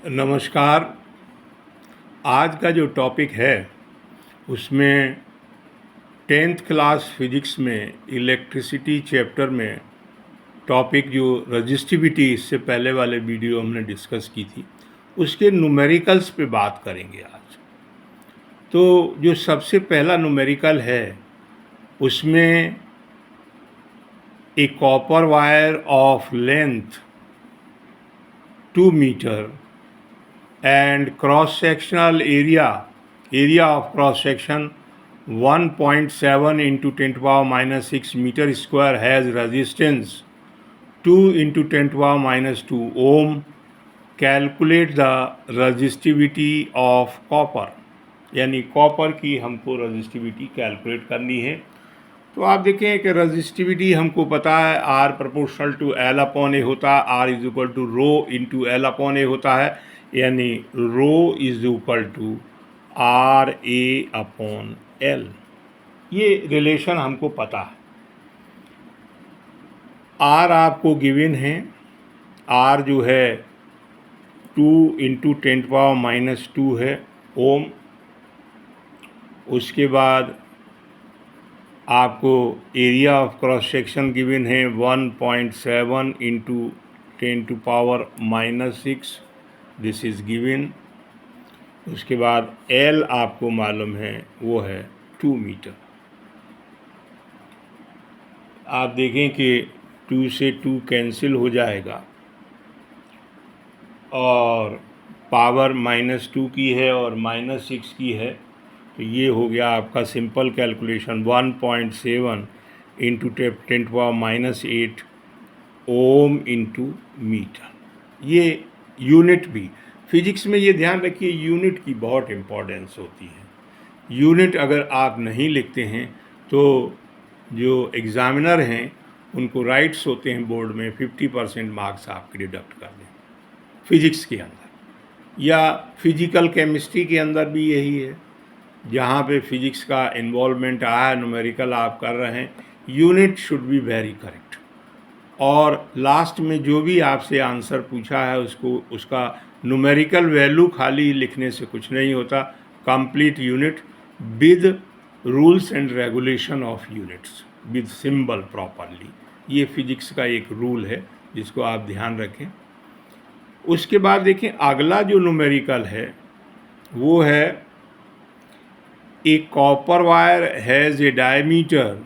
नमस्कार। आज का जो टॉपिक है उसमें 10th क्लास फिजिक्स में इलेक्ट्रिसिटी चैप्टर में टॉपिक जो रजिस्टिविटी, इससे पहले वाले वीडियो हमने डिस्कस की थी, उसके न्यूमेरिकल्स पे बात करेंगे आज। तो जो सबसे पहला न्यूमेरिकल है उसमें a copper wire of length 2 metre and cross sectional area of cross section 1.7 into 10 to power minus 6 meter square has resistance 2 into 10 to power minus 2 ohm. Calculate the resistivity of copper, यानी copper की हमको resistivity calculate करनी है। तो आप देखें कि resistivity हमको पता है R proportional to L upon A होता है, R is equal to rho into L upon A होता है, यानी rho is equal to R A upon L. ये रिलेशन हमको पता है। आर आपको गिवन है, आर जो है 2 इंटू 10 पावर माइनस 2 है ओम। उसके बाद आपको area of cross section given है 1.7 into 10 to power minus 6, this is given. उसके बाद एल आपको मालूम है, वो है 2 मीटर। आप देखें कि 2 से 2 कैंसिल हो जाएगा और पावर -2 की है और -6 की है, तो ये हो गया आपका simple calculation 1.7 into 10 power -8 ohm into metre. ये यूनिट भी फिजिक्स में, ये ध्यान रखिए, यूनिट की बहुत इम्पोर्टेंस होती है। यूनिट अगर आप नहीं लिखते हैं तो जो एग्ज़ामिनर हैं उनको राइट्स होते हैं बोर्ड में 50% मार्क्स आपके डिडक्ट कर दें। फिजिक्स के अंदर या फिजिकल केमिस्ट्री के अंदर भी यही है, जहाँ पे फिजिक्स का इन्वॉल्वमेंट आया, न्यूमेरिकल आप कर रहे हैं, unit should be very correct. और लास्ट में जो भी आपसे आंसर पूछा है उसका न्यूमेरिकल वैल्यू खाली लिखने से कुछ नहीं होता, complete unit with rules and regulation of units with symbol properly. ये फिजिक्स का एक रूल है जिसको आप ध्यान रखें। उसके बाद देखें, अगला जो न्यूमेरिकल है वो है a copper wire has a diameter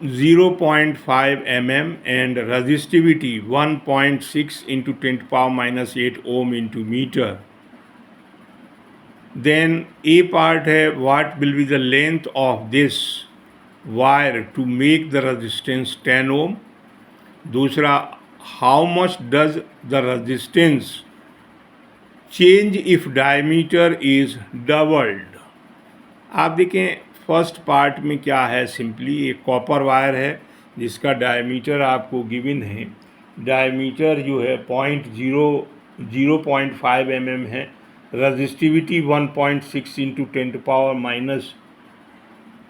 0.5 mm and resistivity 1.6 into 10 to power minus 8 ohm into meter. Then A part है, what will be the length of this wire to make the resistance 10 ohm. दूसरा, how much does the resistance change if diameter is doubled. आप देखें first part में क्या है, simply एक copper wire है जिसका डायमीटर आपको गिवन है। डायमीटर जो है 0.5 mm है, resistivity 1.6 into 10 to power minus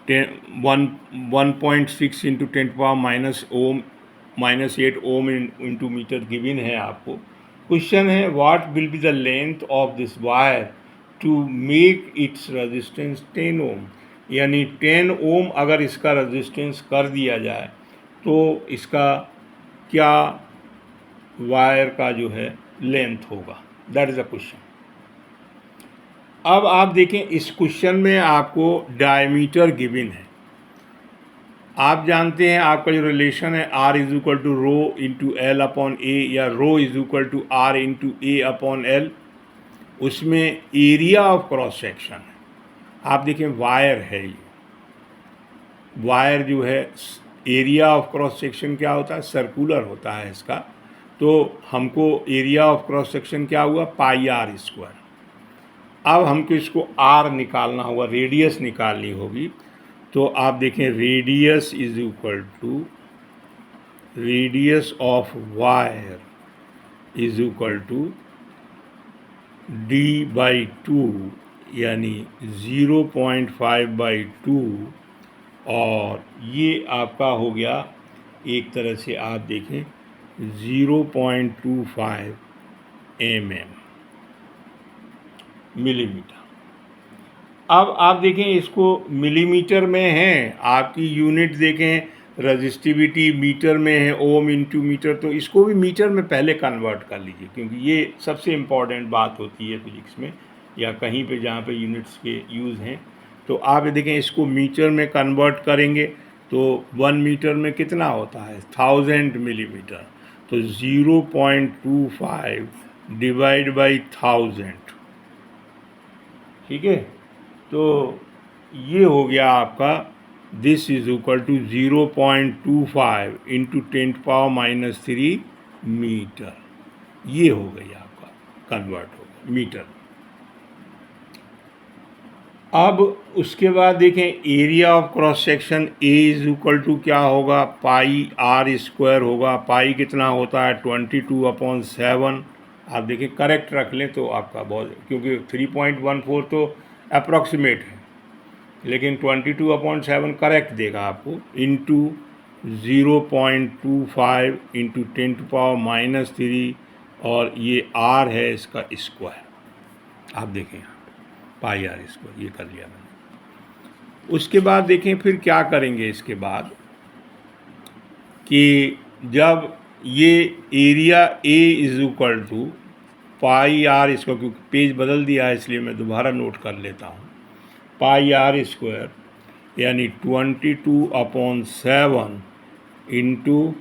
1.6 into 10 to power -8 ohm into metre given है आपको। क्वेश्चन है what will be the length of this wire to make its resistance 10 ohm, यानी 10 ओम अगर इसका रेजिस्टेंस कर दिया जाए तो इसका क्या वायर का जो है लेंथ होगा, दैट इज़ अ क्वेश्चन। अब आप देखें इस क्वेश्चन में आपको डायमीटर गिवन है। आप जानते हैं आपका जो रिलेशन है R is equal to rho into L upon A, या rho is equal to R into A upon L. उसमें एरिया ऑफ क्रॉस सेक्शन है। आप देखें वायर है, ये वायर जो है, एरिया ऑफ क्रॉस सेक्शन क्या होता है, सर्कुलर होता है इसका। तो हमको एरिया ऑफ क्रॉस सेक्शन क्या हुआ, पाई आर स्क्वायर। अब हमको इसको आर निकालना होगा, रेडियस निकालनी होगी। तो आप देखें radius is equal to radius of wire is equal to d/2, यानी 0.5/2, और ये आपका हो गया एक तरह से आप देखें 0.25 mm मिलीमीटर। अब आप देखें इसको मिलीमीटर में है, आपकी यूनिट देखें रजिस्टिविटी मीटर में है, ओम इंटू मीटर, तो इसको भी मीटर में पहले कन्वर्ट कर लीजिए, क्योंकि ये सबसे इम्पॉर्टेंट बात होती है फिजिक्स में या कहीं पे जहाँ पे यूनिट्स के यूज़ हैं। तो आप देखें इसको मीटर में कन्वर्ट करेंगे तो 1 मीटर में कितना होता है 1000 मिलीमीटर, तो 0.25 डिवाइड बाई 1000, ठीक है। तो ये हो गया आपका, this is equal to 0.25 into 10⁻³ metre. ये हो गई आपका कन्वर्ट हो गया मीटर। अब उसके बाद देखें area of cross section A is equal to क्या होगा, पाई आर स्क्वायर होगा। पाई कितना होता है 22/7। आप देखें करेक्ट रख लें तो आपका बहुत, क्योंकि 3.14 तो अप्रॉक्सीमेट है, लेकिन 22/7 करेक्ट देगा आपको, इंटू 0.25 इंटू 10⁻³ और ये आर है इसका स्क्वायर। आप देखें यहाँ पाई आर स्क्वायर, ये कर लिया मैंने। उसके बाद देखें फिर क्या करेंगे इसके बाद कि जब ये area A is equal to pi R square, क्योंकि पेज बदल दिया है इसलिए मैं दोबारा नोट कर लेता हूँ, पाई आर स्क्वायर यानी 22/7 इंटू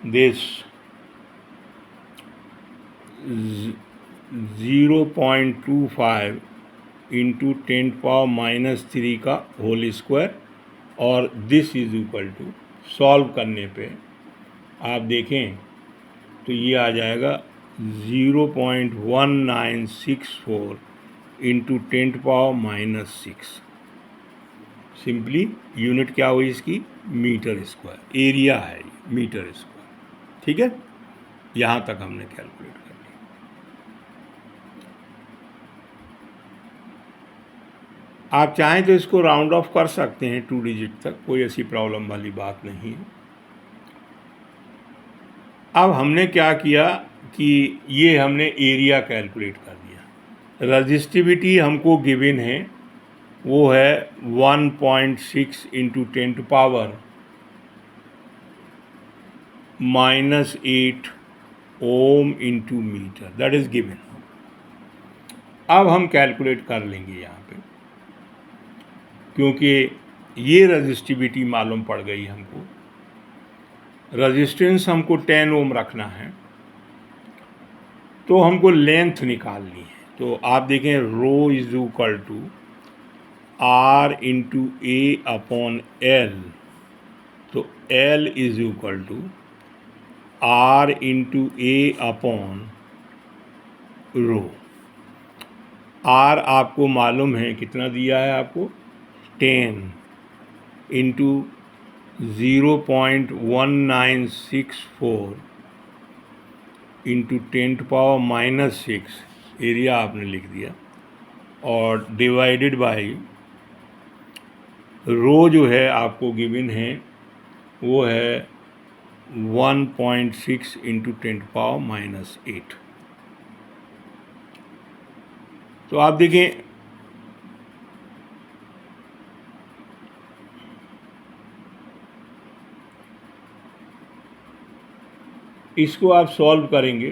दिस 0.25 इंटू 10⁻³ का होल स्क्वायर, और this is equal to, solve करने पे आप देखें तो ये आ जाएगा 0.1964 इंटू 10⁻⁶। सिंपली यूनिट क्या हुई इसकी, मीटर स्क्वायर, एरिया है मीटर स्क्वायर, ठीक है। यहाँ तक हमने कैलकुलेट कर लिया। आप चाहें तो इसको राउंड ऑफ कर सकते हैं 2 डिजिट तक, कोई ऐसी प्रॉब्लम वाली बात नहीं है। अब हमने क्या किया कि ये हमने एरिया कैलकुलेट कर दिया। रजिस्टिविटी हमको गिवन है, वो है 1.6 into 10⁻⁸ ohm into metre, that is given. अब हम कैलकुलेट कर लेंगे यहाँ पे, क्योंकि ये रजिस्टिविटी मालूम पड़ गई हमको। रजिस्टेंस हमको 10 ओम रखना है, तो हमको लेंथ निकालनी है। तो आप देखें rho is equal to R into A upon L, तो L is equal to R into A upon rho. R आपको मालूम है कितना दिया है आपको, 10 इंटू 0.1964 इंटू 10⁻⁶, एरिया आपने लिख दिया, और डिवाइडेड बाई रो जो है आपको गिवन है वो है 1.6 इंटू 10⁻⁸। तो आप देखें इसको आप सॉल्व करेंगे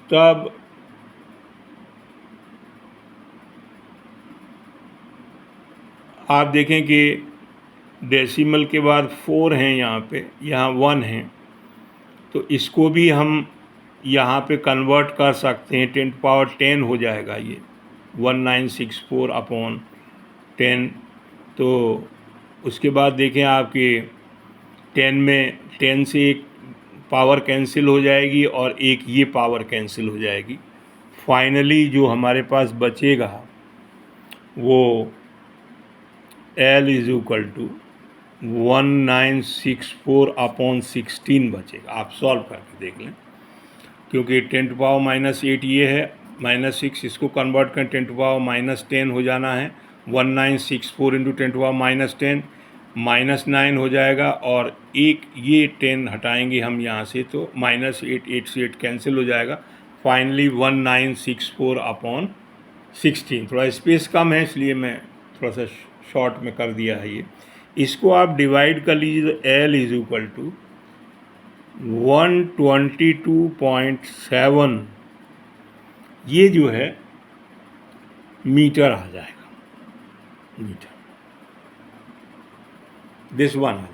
तब आप देखें कि डेसिमल के बाद 4 हैं यहाँ पे, यहाँ 1 है, तो इसको भी हम यहाँ पे कन्वर्ट कर सकते हैं, 10⁻10 हो जाएगा ये 1964/10। तो उसके बाद देखें आपके 10 में 10 से एक पावर कैंसिल हो जाएगी और एक ये पावर कैंसिल हो जाएगी। फाइनली जो हमारे पास बचेगा वो L इज इक्वल टू 1964/16 बचेगा। आप सॉल्व करके देख लें, क्योंकि 10⁻⁸ ये है, -6 इसको कन्वर्ट करें 10⁻⁻10 हो जाना है, 1964 इंटू 10⁻10 -9 हो जाएगा, और एक ये 10 हटाएंगे हम यहाँ से तो -8, 8 से 8 कैंसिल हो जाएगा। फाइनली 1964/16। थोड़ा स्पेस कम है इसलिए मैं थोड़ा सा शॉर्ट में कर दिया है ये। इसको आप डिवाइड कर लीजिए तो L इज इक्वल टू 122.7, ये जो है मीटर आ जाएगा, मीटर, दिस वन आ जाएगा।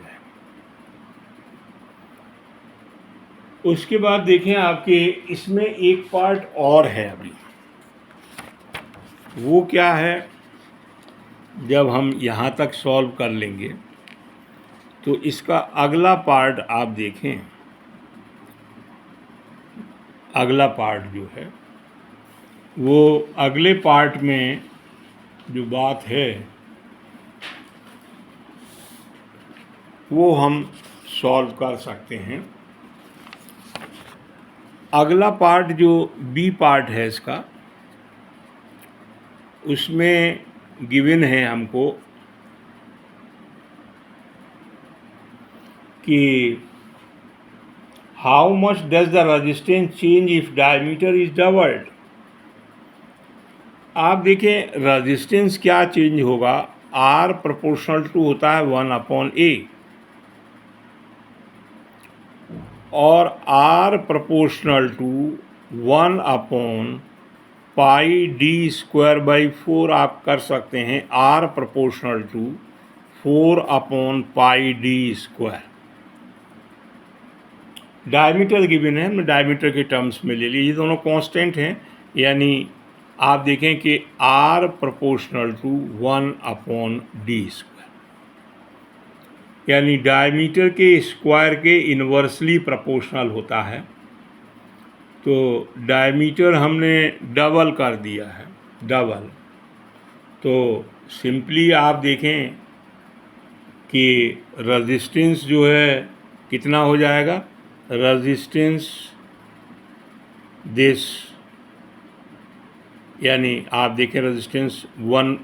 उसके बाद देखें आपके इसमें एक पार्ट और है अभी, वो क्या है, जब हम यहाँ तक सॉल्व कर लेंगे तो इसका अगला पार्ट आप देखें, अगला पार्ट जो है वो अगले पार्ट में जो बात है वो हम सॉल्व कर सकते हैं। अगला पार्ट जो बी पार्ट है इसका, उसमें गिवन है हमको कि how much does the resistance change if diameter is doubled. आप देखें रेजिस्टेंस क्या चेंज होगा, R प्रोपोर्शनल टू होता है 1/A, और R प्रोपोर्शनल टू 1/πd²/4 आप कर सकते हैं, R proportional to 4/πd²। Diameter given है, हमने डायमीटर के टर्म्स में ले लिया, ये दोनों कांस्टेंट हैं, यानी आप देखें कि R प्रोपोर्शनल टू 1/d², यानी डायमीटर के स्क्वायर के इन्वर्सली प्रोपोर्शनल होता है। तो डायमीटर हमने डबल कर दिया है, डबल, तो सिंपली आप देखें कि रेजिस्टेंस जो है कितना हो जाएगा, रेजिस्टेंस दिस, यानी आप देखें रेजिस्टेंस 1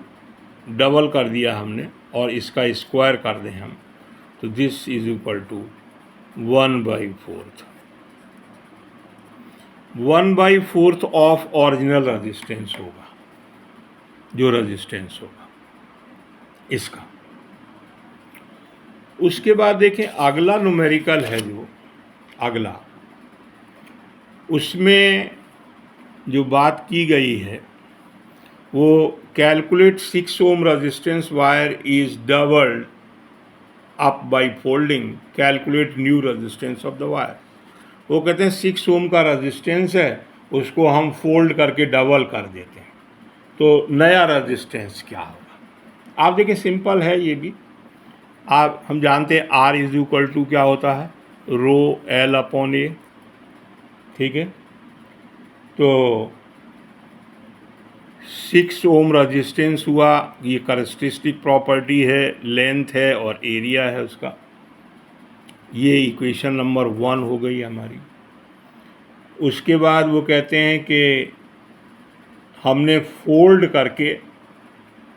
डबल कर दिया हमने और इसका स्क्वायर कर दें हम, तो this is equal to 1/4, 1/4 of original resistance होगा, जो रेजिस्टेंस होगा इसका। उसके बाद देखें अगला न्यूमेरिकल है जो अगला, उसमें जो बात की गई है वो calculate 6 ohm resistance wire is doubled up by folding, calculate new resistance of the wire. वो कहते हैं 6 ओम का रेजिस्टेंस है, उसको हम फोल्ड करके डबल कर देते हैं, तो नया रेजिस्टेंस क्या होगा। आप देखिए सिंपल है ये भी, आप हम जानते हैं R इज इक्वल टू क्या होता है, ρL/A, ठीक है। तो 6 ओम रेजिस्टेंस हुआ, ये कैरेक्टरिस्टिक प्रॉपर्टी है, लेंथ है और एरिया है उसका। ये इक्वेशन नंबर 1 हो गई हमारी। उसके बाद वो कहते हैं कि हमने फोल्ड करके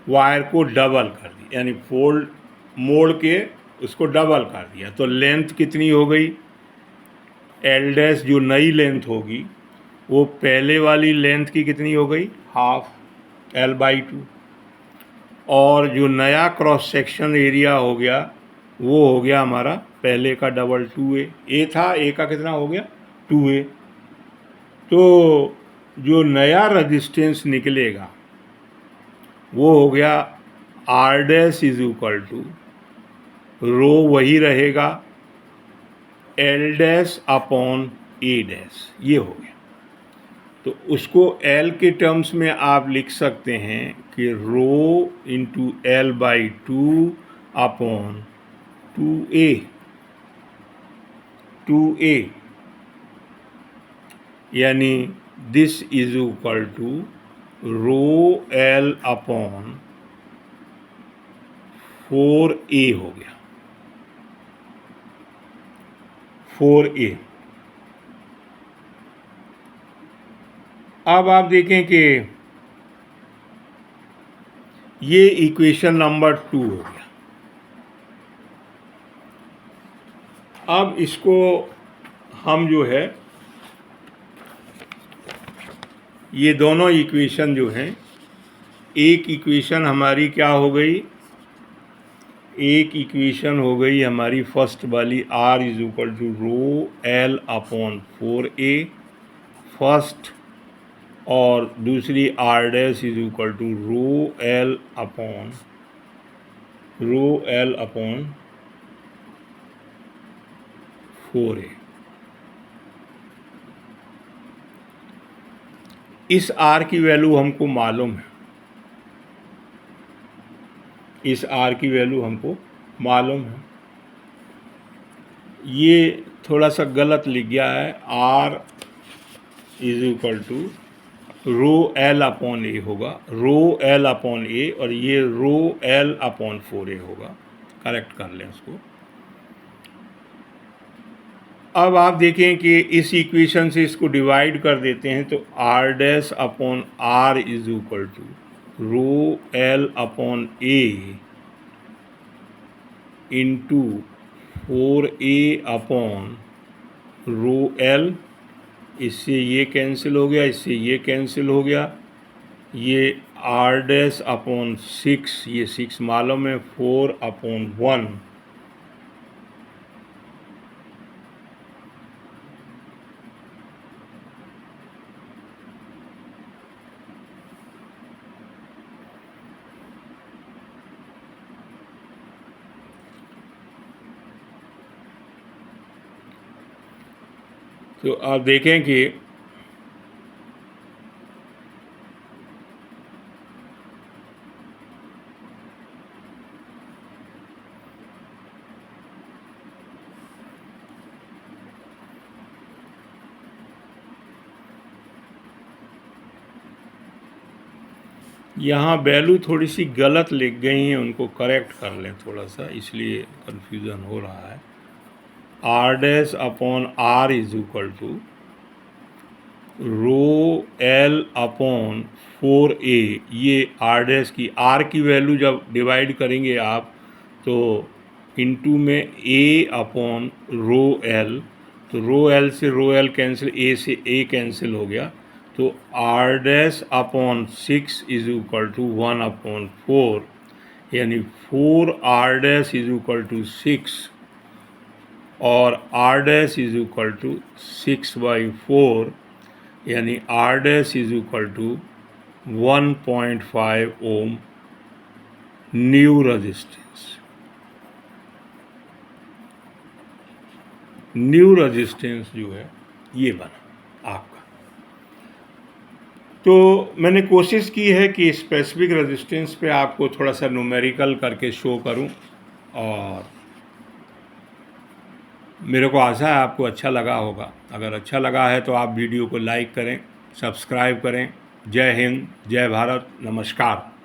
वायर को डबल कर दिया, यानी फोल्ड मोड़ के उसको डबल कर दिया, तो लेंथ कितनी हो गई, L' जो नई लेंथ होगी वो पहले वाली लेंथ की कितनी हो गई, हाफ L/2, और जो नया क्रॉस सेक्शन एरिया हो गया वो हो गया हमारा पहले का डबल 2A, A था, A का कितना हो गया 2A। तो जो नया रेजिस्टेंस निकलेगा वो हो गया R' इज इक्वल टू रो वही रहेगा L'/A', ये हो गया। तो उसको L के टर्म्स में आप लिख सकते हैं कि रो इंटू L/2/2A, यानी this is equal to ρL/4A हो गया, 4A। अब आप देखें कि ये इक्वेशन नंबर 2 हो गया। अब इसको हम जो है ये दोनों इक्वेशन जो हैं, एक इक्वेशन हमारी क्या हो गई, एक इक्वेशन हो गई हमारी फर्स्ट वाली R is equal to rho L upon 4A first, और दूसरी R dash is equal to rho L upon 4A। इस R की वैल्यू हमको मालूम है, इस R की वैल्यू हमको मालूम है। ये थोड़ा सा गलत लिख गया है, R is equal to rho L upon A होगा, रो L अपॉन A, और ये रो L अपॉन 4A होगा। करेक्ट कर लें उसको। अब आप देखें कि इस इक्वेशन से इसको डिवाइड कर देते हैं तो R dash upon R is equal to rho L upon A into 4A upon rho L, इससे ये कैंसिल हो गया, इससे ये कैंसिल हो गया, ये R डैश अपॉन 6, ये 6 मालूम है, 4 अपॉन 1, तो आप देखें कि यहाँ वैल्यू थोड़ी सी गलत लिख गई हैं, उनको करेक्ट कर लें थोड़ा सा, इसलिए कन्फ्यूज़न हो रहा है। R dash upon R is equal to rho L upon 4A, ये R डैश की R की वैल्यू जब डिवाइड करेंगे आप तो इनटू में A अपॉन रो L, तो रो L से रो L कैंसिल, A से A कैंसिल हो गया, तो R dash upon 6 is equal to 1 upon 4, यानी 4R dash is equal to 6, और R dash is equal to 6/4, यानी R dash is equal to 1.5 ohm new resistance. New resistance जो है ये बना आपका। तो मैंने कोशिश की है कि स्पेसिफिक रेजिस्टेंस पे आपको थोड़ा सा न्यूमेरिकल करके शो करूं, और मेरे को आशा है आपको अच्छा लगा होगा। अगर अच्छा लगा है तो आप वीडियो को लाइक करें, सब्सक्राइब करें। जय हिंद, जय भारत, नमस्कार।